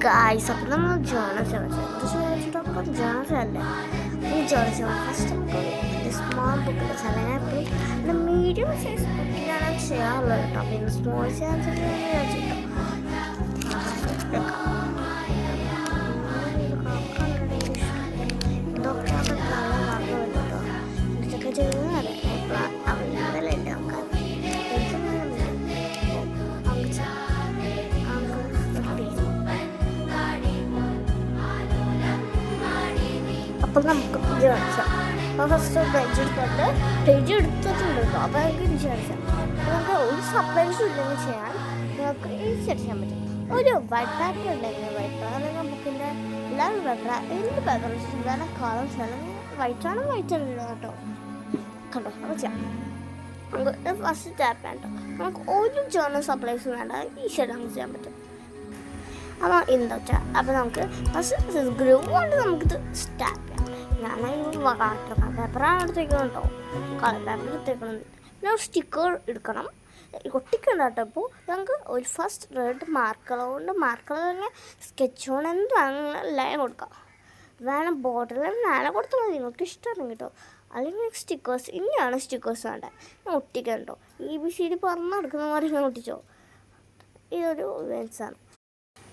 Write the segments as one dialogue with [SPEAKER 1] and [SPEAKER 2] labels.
[SPEAKER 1] Guys അപ്പം നമ്മൾ journals വെച്ചിട്ടൊക്കെ ജേണൽസ് അല്ലേ ഈ ജേണൽസ് ഫസ്റ്റ് നമുക്ക് സ്മോൾ ബുക്കിൽ ചിലപ്പോൾ പിന്നെ മീഡിയം സൈസ് ബുക്കിലാണ് ചെയ്യാറുള്ളത് കേട്ടോ പിന്നെ സ്മോൾ സൈസ് വെച്ചിട്ടോ ഇതൊക്കെ നല്ല മാർക്ക് കേട്ടോ ഇതൊക്കെ ചെയ്യുന്നത് അവൈലബിൾ ഉണ്ട് നമുക്ക് അപ്പോൾ നമുക്ക് വിചാരിച്ചാൽ അപ്പോൾ ഫസ്റ്റ് പേജ് എടുത്തിട്ടുണ്ട് കേട്ടോ അപ്പോൾ നമുക്ക് വിചാരിച്ചാൽ നമുക്ക് ഒരു സർപ്രൈസും ഇല്ലെങ്കിൽ ചെയ്യാൻ നമുക്ക് ചെയ്യാൻ പറ്റും ഒരു വൈറ്റ് പേപ്പർ ഉണ്ടെങ്കിൽ വൈറ്റ് പേപ്പർ അല്ലെങ്കിൽ ബുക്കിൻ്റെ എല്ലാവരും പേപ്പർ എന്ത് പേപ്പർ വെച്ചിട്ടുള്ള കളേഴ്സ് അല്ലെങ്കിൽ വൈറ്റാണ് വൈറ്റ് ഉള്ളത് കേട്ടോ കണ്ടോ അപ്പോൾ ചെയ്യാം നമുക്ക് ഫസ്റ്റ് ടാപ്പ് വേണ്ട നമുക്ക് ഒരു ജേർണൽ സപ്ലൈസും വേണ്ട ഈസിയായിട്ട് നമുക്ക് ചെയ്യാൻ പറ്റും അപ്പോൾ എന്താ വെച്ചാൽ അപ്പോൾ നമുക്ക് ഫസ്റ്റ് ഗ്രൂ കൊണ്ട് നമുക്കിത് സ്റ്റാർട്ട് ചെയ്യാം ഞാനൊരു വാട്ടർ പേപ്പറാണ് എടുത്തേക്കുന്നത് കേട്ടോ കളർ പേപ്പർ എടുത്തേക്കുന്നത് പിന്നെ ഒരു സ്റ്റിക്കർ എടുക്കണം ഒട്ടിക്കണ്ട കേട്ടോ അപ്പോൾ നമുക്ക് ഒരു ഫസ്റ്റ് റെഡ് മാർക്കർ തന്നെ സ്കെച്ച് കൊണ്ട് എന്ത് വേണമെങ്കിലും ലൈൻ കൊടുക്കാം വേണം ബോർഡറിൽ നേരെ കൊടുത്താൽ മതി നിങ്ങൾക്ക് ഇഷ്ടമാണ് കേട്ടോ അല്ലെങ്കിൽ സ്റ്റിക്കേഴ്സ് ഇനിയാണ് സ്റ്റിക്കേഴ്സ് വേണ്ടത് ഞാൻ ഒട്ടിക്കണ്ടോ ABCD പറഞ്ഞെടുക്കുന്ന മാതിരി ഞാൻ ഒട്ടിച്ചോ ഇതൊരു ഇവൻസാണ്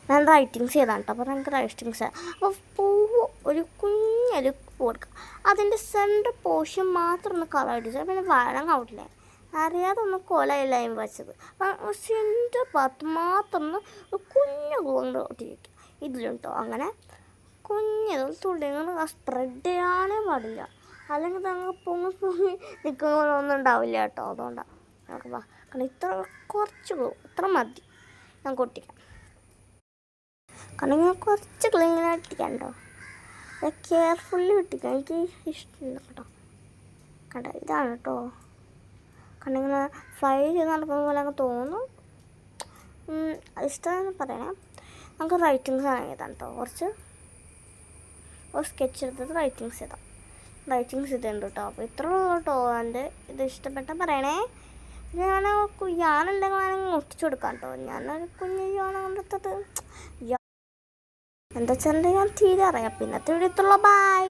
[SPEAKER 1] ഞാൻ റൈറ്റിങ്സ് ചെയ്താണ് കേട്ടോ അപ്പോൾ നമുക്ക് റൈറ്റിങ്സ് അപ്പോൾ പൂവ് ഒരു കുഞ്ഞൊരു കൊടുക്കുക അതിൻ്റെ സെൻറ്റർ പോർഷൻ മാത്രം ഒന്ന് കളർ അടിച്ചാൽ പിന്നെ വഴങ്ങ ഔട്ടില്ലേ അറിയാതെ ഒന്ന് കൊലയില്ലായ്മ വെച്ചത് അപ്പോൾ സെൻറ്റർ ഭാഗത്ത് മാത്രം ഒന്ന് കുഞ്ഞു കൊണ്ട് ഒട്ടിരിക്കുക ഇതിലുണ്ടോ അങ്ങനെ കുഞ്ഞതും തുള്ളിങ്ങൾ സ്പ്രെഡ് ചെയ്യാനേ പാടില്ല അല്ലെങ്കിൽ ഞങ്ങൾ പൊങ്ങി നിൽക്കുന്നതൊന്നും ഉണ്ടാവില്ല കേട്ടോ അതുകൊണ്ടാണ് നമുക്ക് കാരണം ഇത്ര കുറച്ച് ഇത്ര മതി ഞാൻ ഒട്ടിക്കാം കാരണം ഞാൻ കുറച്ച് ക്ലീനായിട്ട് ഒട്ടിക്കാം കേട്ടോ അത് കെയർഫുള്ളി ഒട്ടിക്കാം എനിക്ക് ഇഷ്ടമില്ല കേട്ടോ കണ്ടോ ഇതാണ് കേട്ടോ കാരണം ഇങ്ങനെ ഫ്ലൈ ചെയ്ത് നടക്കുന്ന പോലെ അങ്ങ് തോന്നും ഇഷ്ടമെന്ന് പറയണേ നമുക്ക് റൈറ്റിങ്സ് ആണെങ്കിലാണ് കേട്ടോ കുറച്ച് സ്കെച്ച് എടുത്തത് റൈറ്റിങ്സ് ഇതുണ്ട് കേട്ടോ അപ്പോൾ ഇത്ര കേട്ടോ എൻ്റെ ഇത് ഇഷ്ടപ്പെട്ട പറയണേ ഞാനുണ്ടെങ്കിൽ വേണമെങ്കിൽ ഒട്ടിച്ചു കൊടുക്കാം കേട്ടോ ഞാനൊരു കുഞ്ഞു കൊണ്ടെടുത്തത് എന്താ വെച്ചാൽ ഞാൻ തീരെ അറിയാം പിന്നത്തെ വീഡിയോത്തുള്ള ബൈ.